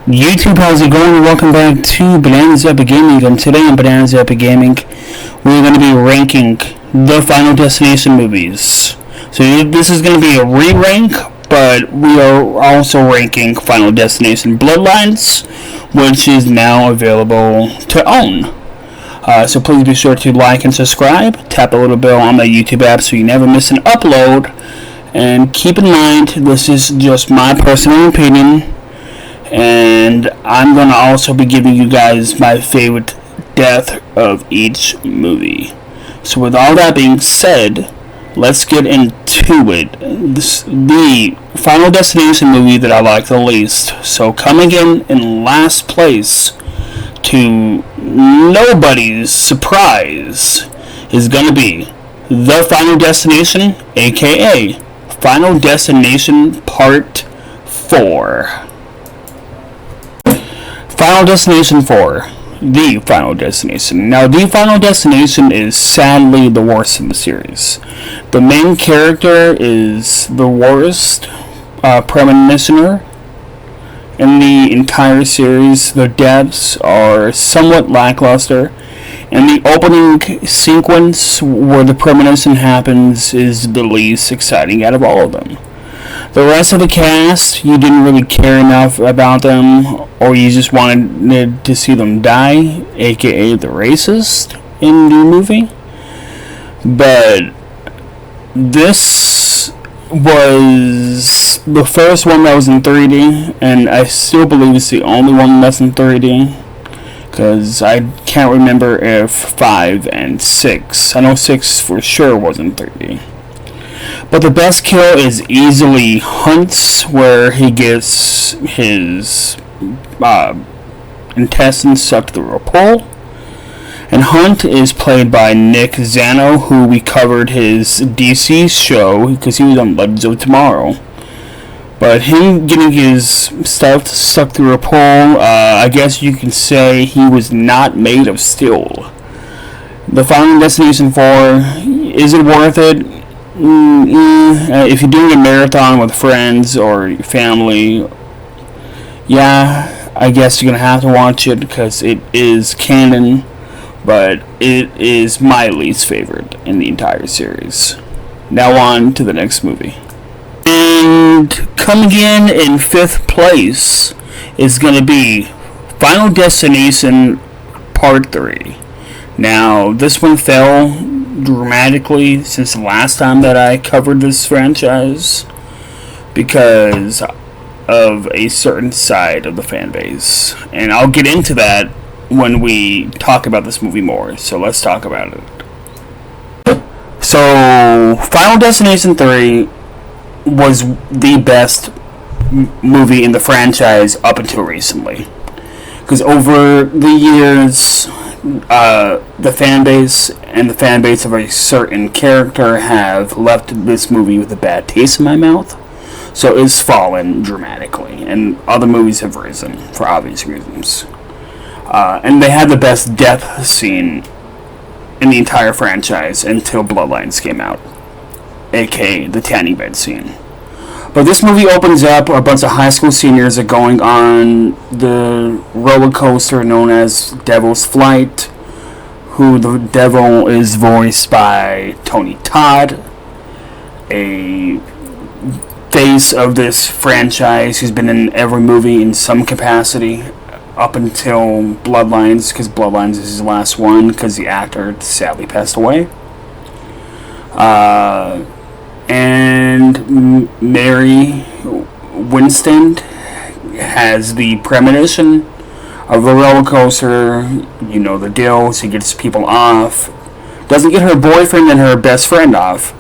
YouTube, how's it going? Welcome back to Bananas Epic Gaming, and today on Bananas Epic Gaming, we're going to be ranking the Final Destination movies. So this is going to be a re-rank, but we are also ranking Final Destination Bloodlines, which is now available to own. So please be sure to like and subscribe, tap the little bell on the YouTube app so you never miss an upload, and keep in mind, this is just my personal opinion, and I'm going to also be giving you guys my favorite death of each movie. So with all that being said, let's get into it. The Final Destination movie that I like the least. So coming in last place, to nobody's surprise, is going to be The Final Destination, aka Final Destination Part 4. Final Destination 4. The Final Destination. Now, The Final Destination is sadly the worst in the series. The main character is the worst premonitioner in the entire series. The deaths are somewhat lackluster, and the opening sequence where the premonition happens is the least exciting out of all of them. The rest of the cast, you didn't really care enough about them, or you just wanted to see them die, aka the racist in the movie. But this was the first one that was in 3D, and I still believe it's the only one that's in 3D, because I can't remember if 5 and 6, I know 6 for sure was in 3D. But the best kill is easily Hunt's, where he gets his intestines sucked through a pole. And Hunt is played by Nick Zano, who we covered his DC show because he was on Legends of Tomorrow. But him getting his stuff stuck through a pole, I guess you can say he was not made of steel. The Final Destination 4, is it worth it? If you're doing a marathon with friends or your family, yeah, I guess you're going to have to watch it because it is canon, but it is my least favorite in the entire series. Now on to the next movie. And coming in 5th place is going to be Final Destination Part 3. Now, this one fell dramatically since the last time that I covered this franchise because of a certain side of the fan base, and I'll get into that when we talk about this movie more, so let's talk about it. So Final Destination 3 was the best movie in the franchise up until recently, because over the years the fan base and the fan base of a certain character have left this movie with a bad taste in my mouth. So it's fallen dramatically, and other movies have risen for obvious reasons. And they had the best death scene in the entire franchise until Bloodlines came out, aka the tanning bed scene. But this movie opens up a bunch of high school seniors are going on the roller coaster known as Devil's Flight, who the devil is voiced by Tony Todd, a face of this franchise who's been in every movie in some capacity up until Bloodlines, because Bloodlines is his last one because the actor sadly passed away. And Mary Winston has the premonition of the roller coaster. You know the deal. She gets people off. Doesn't get her boyfriend and her best friend off,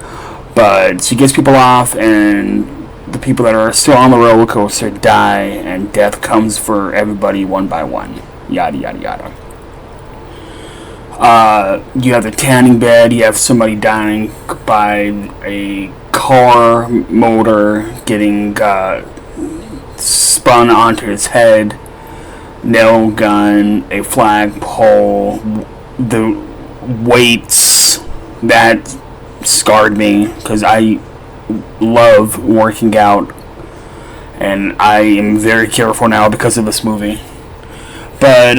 but she gets people off, and the people that are still on the roller coaster die, and death comes for everybody one by one. Yada yada yada. You have the tanning bed, you have somebody dying by a car motor getting spun onto his head, nail gun, a flagpole, the weights, that scarred me because I love working out, and I am very careful now because of this movie. But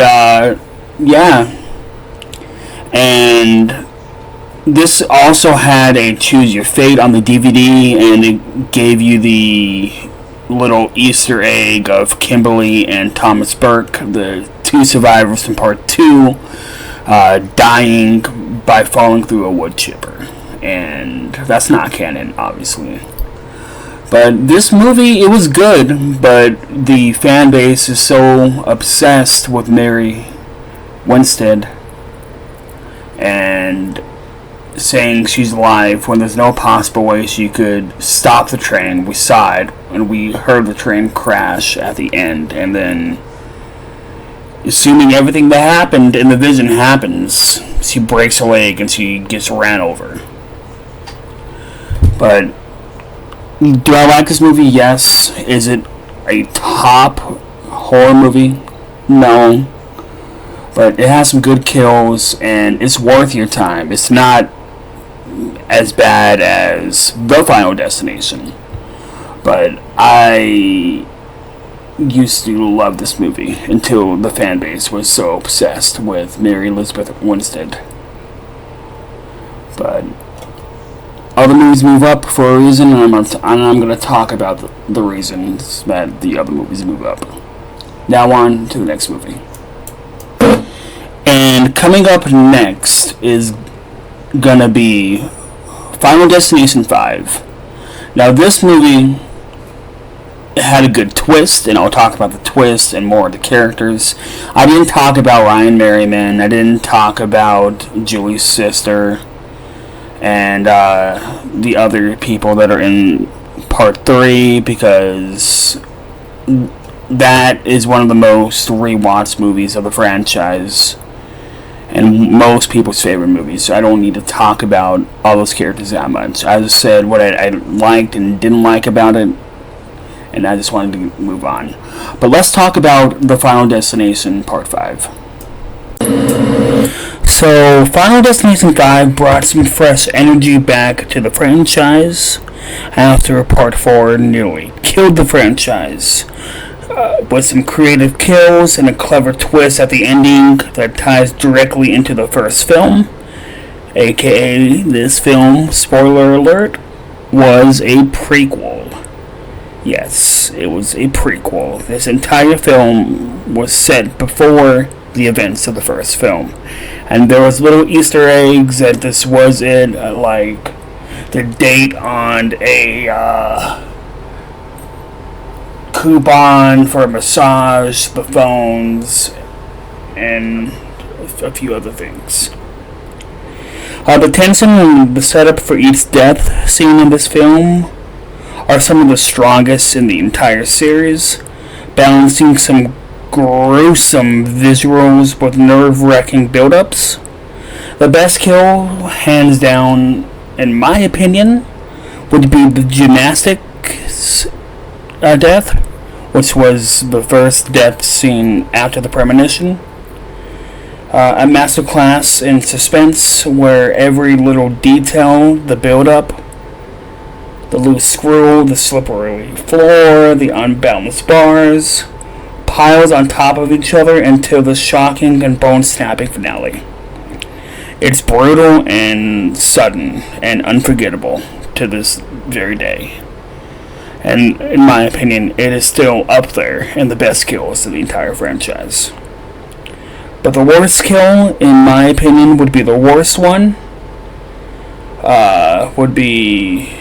yeah, and this also had a Choose Your Fate on the DVD, and it gave you the little Easter egg of Kimberly and Thomas Burke, the two survivors from part 2, dying by falling through a wood chipper. And that's not canon, obviously. But this movie, it was good, but the fan base is so obsessed with Mary Winstead and saying she's alive when there's no possible way she could stop the train. We saw it, and we heard the train crash at the end, and then, assuming everything that happened in the vision happens, she breaks her leg and she gets ran over. But do I like this movie? Yes. Is it a top horror movie? No. But it has some good kills, and it's worth your time. It's not as bad as The Final Destination. But I used to love this movie until the fan base was so obsessed with Mary Elizabeth Winstead. But other movies move up for a reason, and I'm going to talk about the reasons that the other movies move up. Now on to the next movie. And coming up next is going to be Final Destination 5. Now this movie had a good twist, and I'll talk about the twist and more of the characters. I didn't talk about Ryan Merriman. I didn't talk about Julie's sister and the other people that are in part 3, because that is one of the most rewatched movies of the franchise and most people's favorite movies, so I don't need to talk about all those characters that much. I just said what I liked and didn't like about it, and I just wanted to move on. But let's talk about the Final Destination Part 5. So, Final Destination 5 brought some fresh energy back to the franchise after Part 4 nearly killed the franchise. With some creative kills and a clever twist at the ending that ties directly into the first film, aka this film, spoiler alert, was a prequel. Yes, it was a prequel. This entire film was set before the events of the first film, and there was little Easter eggs that this was it, like the date on a coupon for a massage, the phones, and a few other things. The tension and the setup for each death scene in this film are some of the strongest in the entire series, balancing some gruesome visuals with nerve-wracking build-ups. The best kill, hands down, in my opinion, would be the gymnastics death, which was the first death scene after the premonition. A masterclass in suspense where every little detail, the build-up, the loose screw, the slippery floor, the unbalanced bars, piles on top of each other until the shocking and bone-snapping finale. It's brutal and sudden and unforgettable to this very day. And in my opinion, it is still up there in the best kills of the entire franchise. But the worst kill, in my opinion, would be the worst one. Would be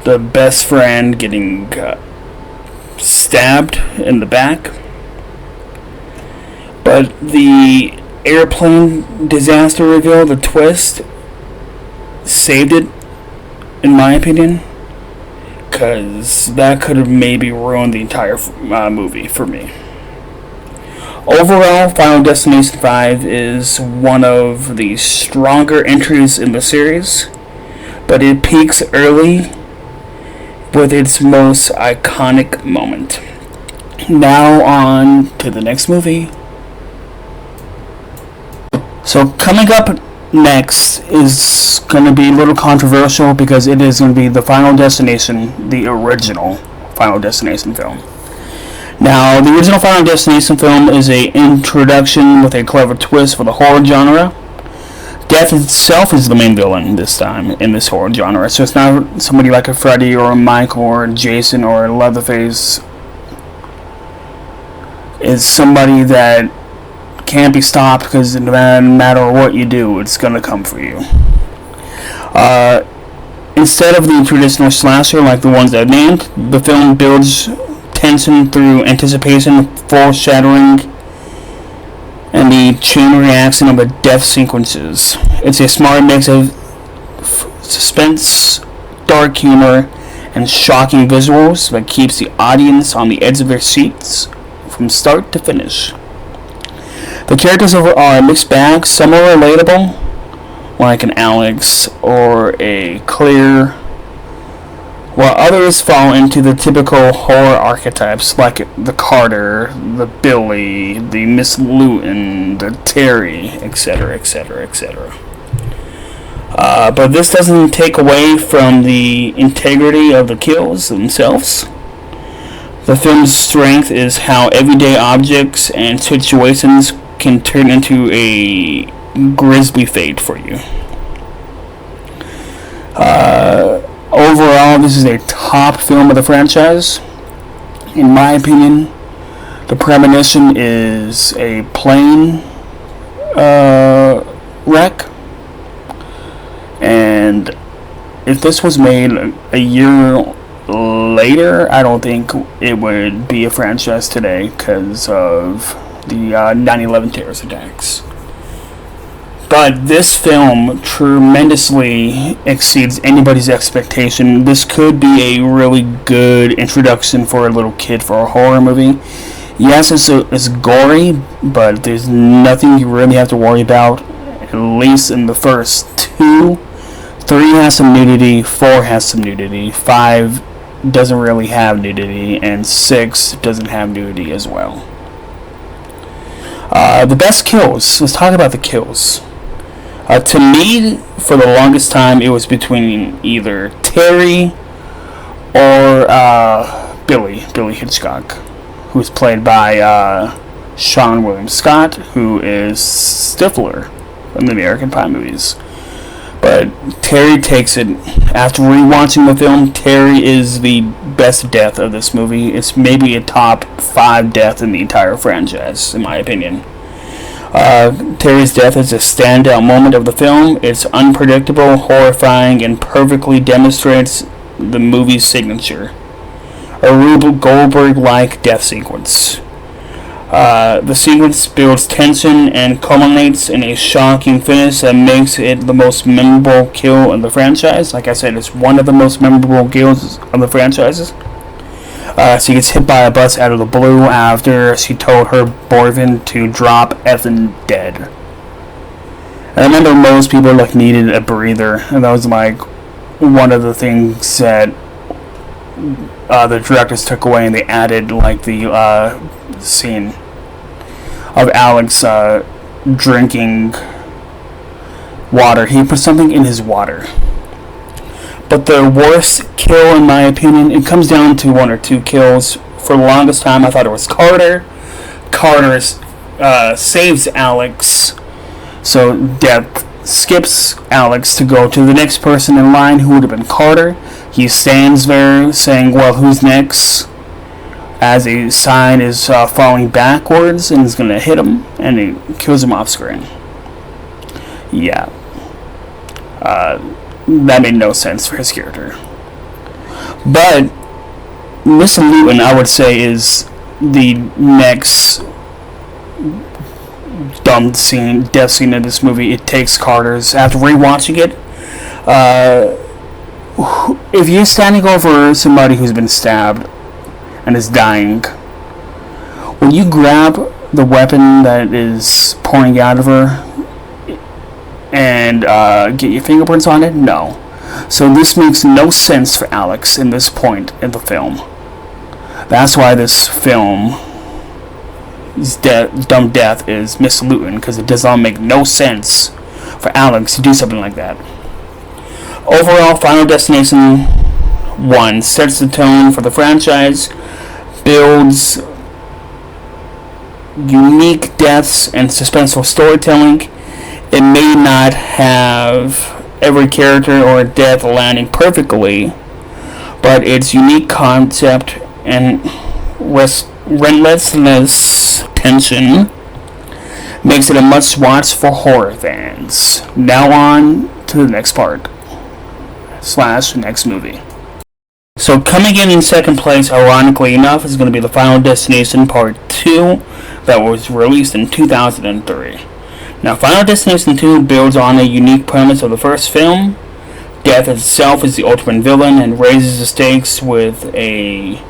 the best friend getting stabbed in the back. But the airplane disaster reveal, the twist, saved it, in my opinion. Because that could have maybe ruined the entire movie for me. Overall, Final Destination 5 is one of the stronger entries in the series, but it peaks early with its most iconic moment. Now on to the next movie. So coming up next is going to be a little controversial because it is going to be the Final Destination, the original Final Destination film. Now, the original Final Destination film is an introduction with a clever twist for the horror genre. Death itself is the main villain this time in this horror genre, so it's not somebody like a Freddy or a Michael or a Jason or a Leatherface. It's somebody that can't be stopped because no matter what you do, it's going to come for you. Instead of the traditional slasher like the ones I've named, the film builds tension through anticipation, foreshadowing, and the chain reaction of the death sequences. It's a smart mix of suspense, dark humor, and shocking visuals that keeps the audience on the edge of their seats from start to finish. The characters are a mixed bag. Some are relatable, like an Alex or a Claire, while others fall into the typical horror archetypes like the Carter, the Billy, the Miss Luton, the Terry, etc., etc., etc. But this doesn't take away from the integrity of the kills themselves. The film's strength is how everyday objects and situations can turn into a grisly fate for you. Overall, this is a top film of the franchise. In my opinion, the premonition is a plane wreck. And if this was made a year later, I don't think it would be a franchise today because of the 9/11 terrorist attacks. But this film tremendously exceeds anybody's expectation. This could be a really good introduction for a little kid for a horror movie. Yes, it's gory, but there's nothing you really have to worry about, at least in the first two. 3 has some nudity, 4 has some nudity, 5 doesn't really have nudity, and 6 doesn't have nudity as well. The best kills. Let's talk about the kills. To me, for the longest time, it was between either Terry or Billy Hitchcock, who's played by Sean William Scott, who is Stifler from the American Pie movies. But Terry takes it. After rewatching the film, Terry is the best death of this movie. It's maybe a top 5 death in the entire franchise, in my opinion. Terry's death is a standout moment of the film. It's unpredictable, horrifying, and perfectly demonstrates the movie's signature. A Rube Goldberg-like death sequence. The sequence builds tension and culminates in a shocking finish that makes it the most memorable kill in the franchise. Like I said, it's one of the most memorable kills of the franchises. She gets hit by a bus out of the blue after she told her boyfriend to drop effing dead. I remember most people needed a breather, and that was one of the things that the directors took away, and they added the scene of Alex drinking water. He put something in his water. But the worst kill, in my opinion, it comes down to 1 or 2 kills. For the longest time, I thought it was Carter. Carter saves Alex, so death skips Alex to go to the next person in line, who would have been Carter. He stands there saying, well, who's next? As a sign is falling backwards and is going to hit him, and he kills him off screen. Yeah. That made no sense for his character. But Miss Luton, I would say, is the next death scene in this movie. It takes Carter's. After rewatching it, if you're standing over somebody who's been stabbed and is dying, will you grab the weapon that is pouring out of her and get your fingerprints on it? No. So this makes no sense for Alex in this point in the film. That's why this film, dumb death, is Miss Luton, because it does not make no sense for Alex to do something like that. Overall, Final Destination 1. Sets the tone for the franchise, builds unique deaths and suspenseful storytelling. It may not have every character or death landing perfectly, but its unique concept and relentless tension makes it a must-watch for horror fans. Now on to the next part / next movie. So coming in second place, ironically enough, is going to be the Final Destination Part 2 that was released in 2003. Now, Final Destination 2 builds on a unique premise of the first film. Death itself is the ultimate villain and raises the stakes with a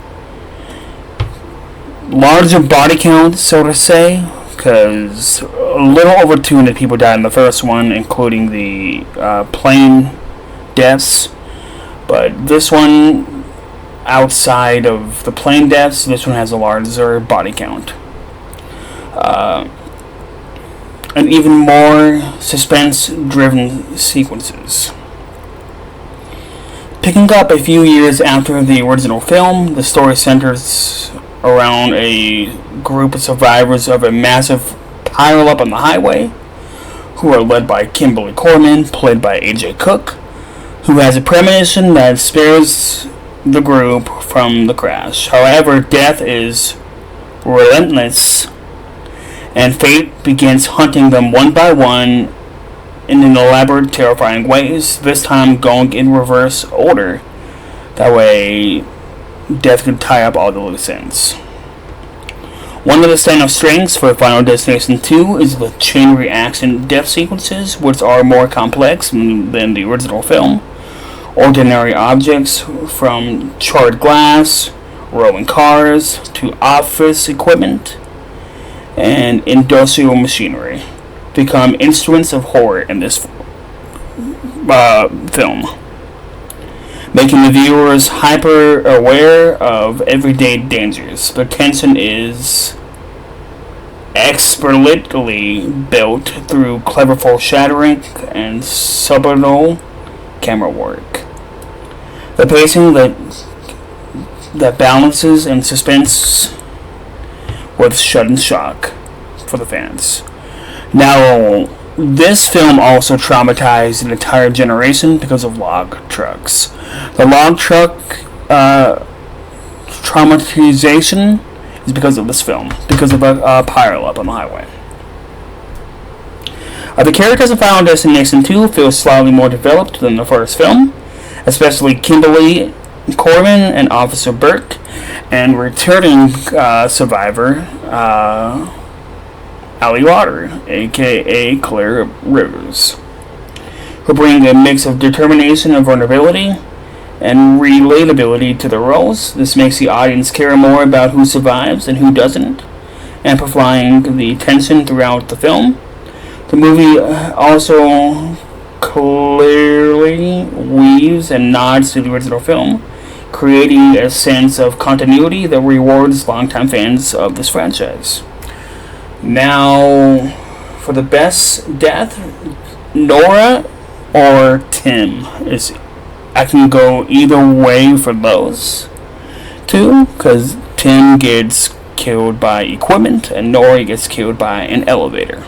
larger body count, so to say, because a little over 200 people died in the first one, including the plane deaths. But this one, outside of the plane deaths, this one has a larger body count. And even more suspense-driven sequences. Picking up a few years after the original film, the story centers around a group of survivors of a massive pile-up on the highway, who are led by Kimberly Corman, played by A.J. Cook, who has a premonition that spares the group from the crash. However, death is relentless, and fate begins hunting them one by one in an elaborate, terrifying ways, this time going in reverse order. That way, death can tie up all the loose ends. One of the standout strengths for Final Destination 2 is the chain reaction death sequences, which are more complex than the original film. Ordinary objects, from charred glass, rolling cars, to office equipment, and industrial machinery, become instruments of horror in this film, making the viewers hyper aware of everyday dangers. The tension is expertly built through clever foreshadowing and subliminal camera work. The pacing that balances and suspense with sudden shock for the fans. Now, this film also traumatized an entire generation because of log trucks. The log truck traumatization is because of this film, because of a pile-up on the highway. The characters in Final Destination 2 feel slightly more developed than the first film, especially Kimberly Corman and Officer Burke, and returning survivor Ali Lauder, aka Claire Rivers, who bring a mix of determination and vulnerability and relatability to the roles. This makes the audience care more about who survives and who doesn't, amplifying the tension throughout the film. The movie also clearly weaves and nods to the original film, creating a sense of continuity that rewards longtime fans of this franchise. Now, for the best death, Nora or Tim. I can go either way for those two, because Tim gets killed by equipment and Nora gets killed by an elevator.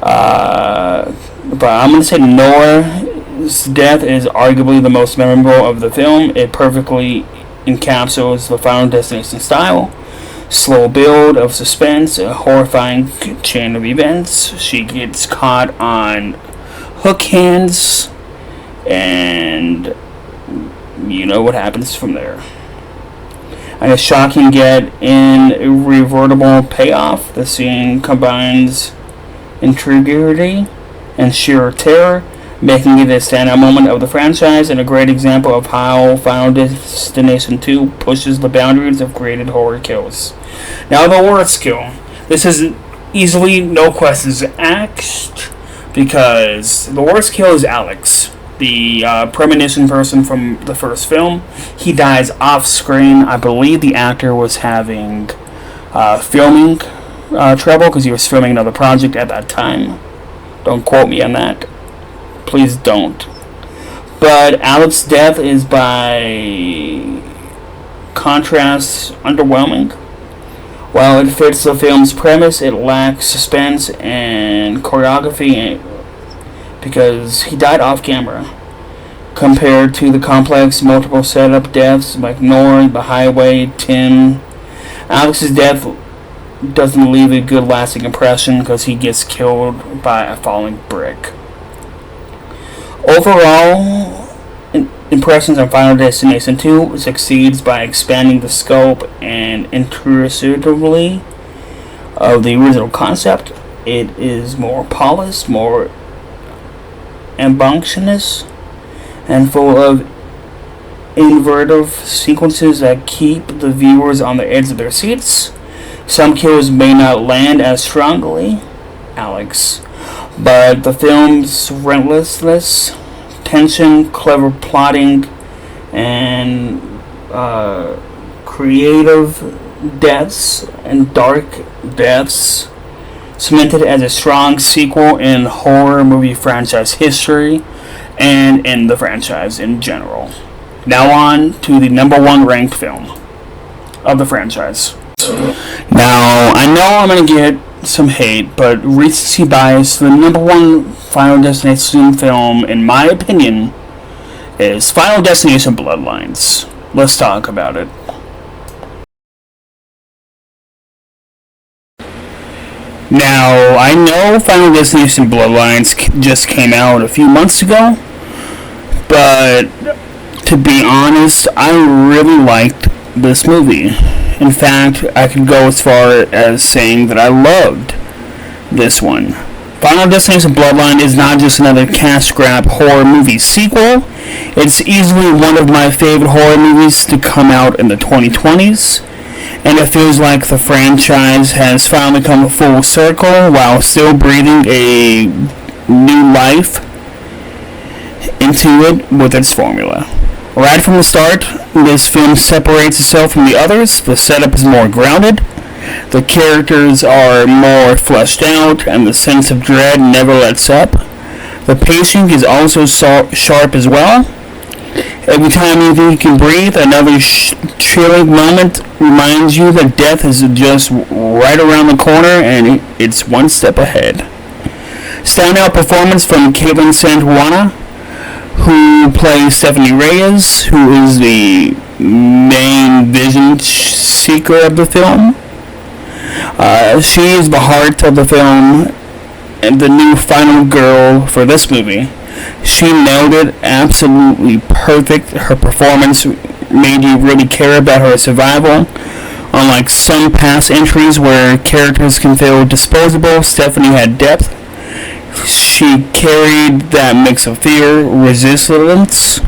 But I'm going to say Nora's death is arguably the most memorable of the film. It perfectly encapsulates the Final Destination style. Slow build of suspense, a horrifying chain of events. She gets caught on hook hands, and you know what happens from there. And a shocking yet irreversible payoff. The scene combines intrigue and sheer terror, making it a standout moment of the franchise and a great example of how Final Destination 2 pushes the boundaries of created horror kills. Now, the worst kill. This is easily, no questions asked, because the worst kill is Alex, the premonition person from the first film. He dies off screen. I believe the actor was having filming trouble because he was filming another project at that time. Don't quote me on that. Please don't. But Alex's death is, by contrast, underwhelming. While it fits the film's premise, it lacks suspense and choreography because he died off camera. Compared to the complex, multiple setup deaths like Nora, The Highway, Tim, Alex's death doesn't leave a good lasting impression because he gets killed by a falling brick. Overall, impressions on Final Destination 2 succeeds by expanding the scope and intuitively of the original concept. It is more polished, more ambitious, and full of innovative sequences that keep the viewers on the edge of their seats. Some kills may not land as strongly, Alex, but the film's relentless tension, clever plotting, and creative deaths and dark deaths cemented as a strong sequel in horror movie franchise history and in the franchise in general. Now on to the number one ranked film of the franchise. Now, I know I'm going to get some hate, but recency bias, the number one Final Destination film, in my opinion, is Final Destination Bloodlines. Let's talk about it. Now, I know Final Destination Bloodlines just came out a few months ago, but to be honest, I really liked this movie. In fact, I could go as far as saying that I loved this one. Final Destination Bloodline is not just another cash grab horror movie sequel. It's easily one of my favorite horror movies to come out in the 2020s. And it feels like the franchise has finally come full circle while still breathing a new life into it with its formula. Right from the start, this film separates itself from the others. The setup is more grounded, the characters are more fleshed out, and the sense of dread never lets up. The pacing is also sharp as well. Every time you think you can breathe, another chilling moment reminds you that death is just right around the corner and it's one step ahead. Standout performance from Caitlin Sanjuana, who plays Stephanie Reyes, who is the main vision seeker of the film. She is the heart of the film and the new final girl for this movie. She nailed it, absolutely perfect. Her performance made you really care about her survival. Unlike some past entries where characters can feel disposable, Stephanie had depth. She carried that mix of fear, resilience,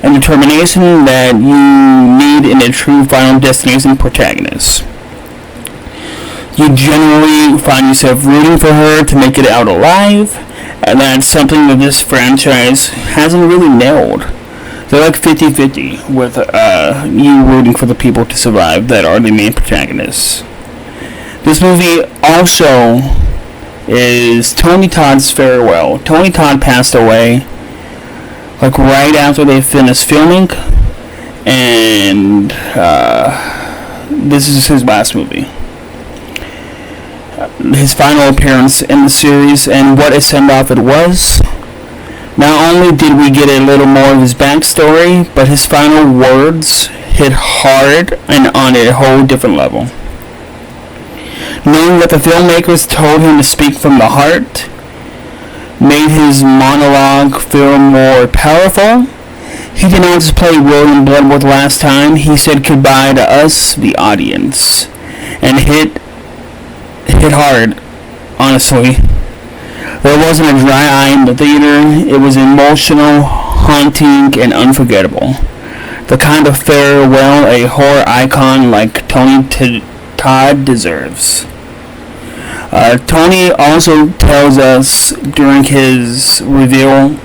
and determination that you need in a true Final Destination protagonist. You generally find yourself rooting for her to make it out alive, and that's something that this franchise hasn't really nailed. They're like 50-50 with you rooting for the people to survive that are the main protagonists. This movie also is Tony Todd's farewell. Tony Todd passed away like right after they finished filming, and this is his last movie. His final appearance in the series, and what a send-off it was. Not only did we get a little more of his backstory, but his final words hit hard and on a whole different level. Knowing that the filmmakers told him to speak from the heart made his monologue feel more powerful. He did not just play William Bloodworth last time, he said goodbye to us, the audience, and hit hard, honestly. There wasn't a dry eye in the theater. It was emotional, haunting, and unforgettable. The kind of farewell a horror icon like Tony Todd deserves. Tony also tells us during his reveal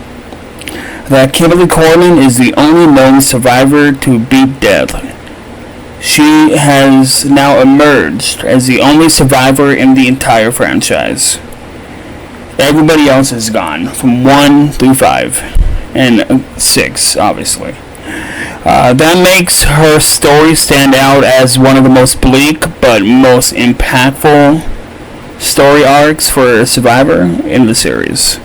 that Kimberly Cortland is the only known survivor to beat death. She has now emerged as the only survivor in the entire franchise. Everybody else is gone, from 1 through 5. and 6, obviously. That makes her story stand out as one of the most bleak but most impactful story arcs for Survivor in the series.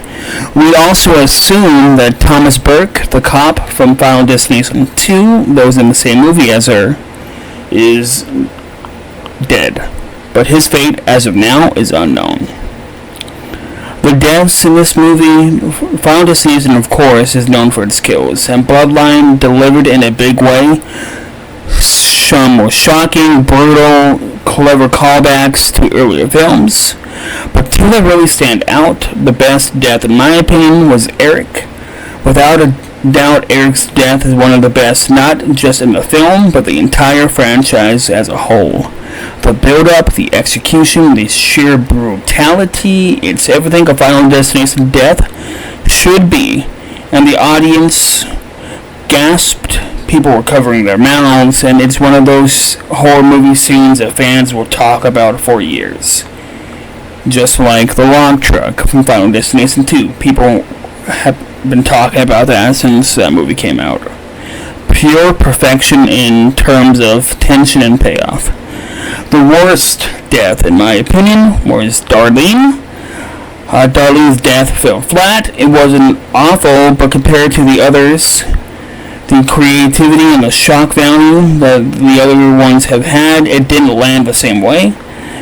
We also assume that Thomas Burke, the cop from Final Destination 2, that was in the same movie as her, is dead. But his fate, as of now, is unknown. The deaths in this movie, Final Destination, of course, is known for its kills, and Bloodline delivered in a big way. Some were shocking, brutal, clever callbacks to earlier films, but two that really stand out. The best death, in my opinion, was Eric. Without a doubt, Eric's death is one of the best, not just in the film, but the entire franchise as a whole. The build-up, the execution, the sheer brutality, it's everything a Final Destination death should be. And the audience gasped, people were covering their mouths, and it's one of those horror movie scenes that fans will talk about for years. Just like the log truck from Final Destination 2. People have been talking about that since that movie came out. Pure perfection in terms of tension and payoff. The worst death, in my opinion, was Darlene. Darlene's death fell flat. It wasn't awful, but compared to the others, the creativity and the shock value that the other ones have had, it didn't land the same way.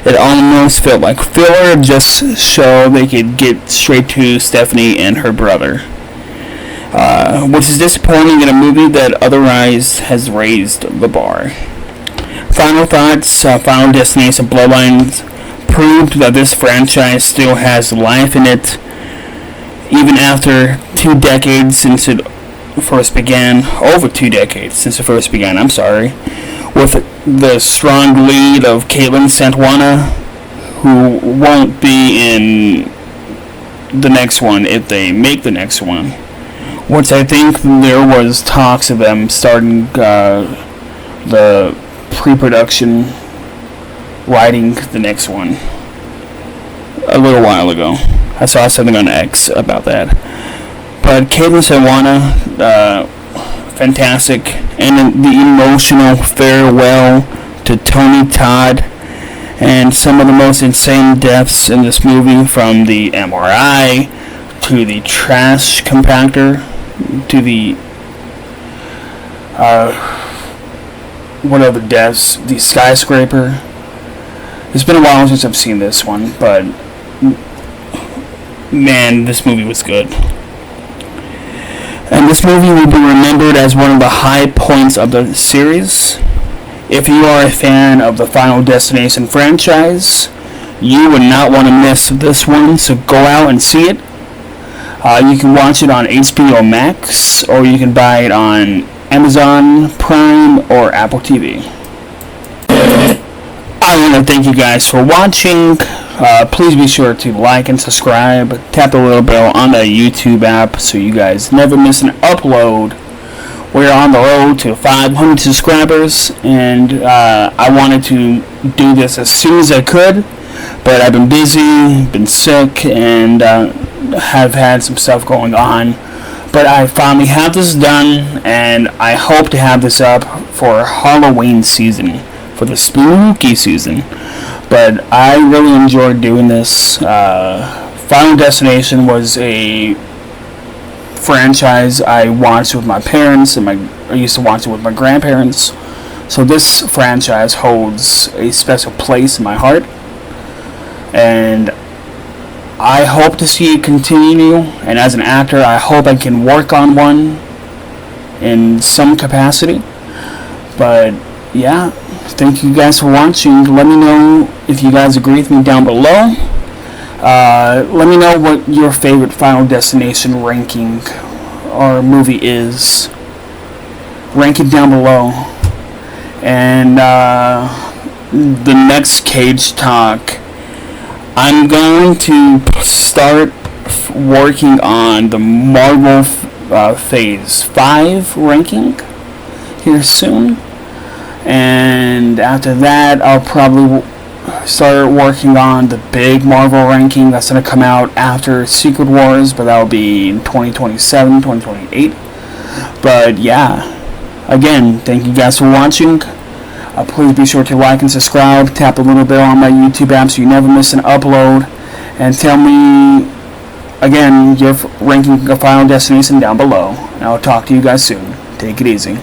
It almost felt like filler, just so they could get straight to Stephanie and her brother. Which is disappointing in a movie that otherwise has raised the bar. Final thoughts, Final Destination Bloodlines proved that this franchise still has life in it, even after 2 decades since it first began, over 2 decades since it first began, with the strong lead of Caitlin Santwana, who won't be in the next one if they make the next one. Which I think there was talks of them starting the pre-production writing the next one a little while ago. I saw something on X about that. But Caitlin Santwana, fantastic, and the emotional farewell to Tony Todd, and some of the most insane deaths in this movie, from the MRI to the trash compactor to the what other deaths? The skyscraper. It's been a while since I've seen this one, but man, this movie was good. And this movie will be remembered as one of the high points of the series. If you are a fan of the Final Destination franchise, you would not want to miss this one, so go out and see it. You can watch it on HBO Max, or you can buy it on Amazon Prime or Apple TV. I want to thank you guys for watching. Please be sure to like and subscribe. Tap the little bell on the YouTube app so you guys never miss an upload. We're on the road to 500 subscribers, and I wanted to do this as soon as I could, but I've been busy, been sick, and have had some stuff going on. But I finally have this done, and I hope to have this up for Halloween season, for the spooky season. But I really enjoyed doing this. Final Destination was a franchise I watched with my parents, and I used to watch it with my grandparents. So this franchise holds a special place in my heart, and I hope to see it continue. And as an actor, I hope I can work on one in some capacity. But yeah, thank you guys for watching. Let me know if you guys agree with me down below. Let me know what your favorite Final Destination ranking or movie is. Rank it down below. And the next CageTalk, I'm going to start working on the Marvel Phase 5 ranking here soon. And after that, I'll probably start working on the big Marvel ranking that's going to come out after Secret Wars, but that'll be in 2027, 2028. But yeah, again, thank you guys for watching. Please be sure to like and subscribe, tap the little bell on my YouTube app so you never miss an upload, and tell me, again, your ranking of Final Destination down below. And I'll talk to you guys soon. Take it easy.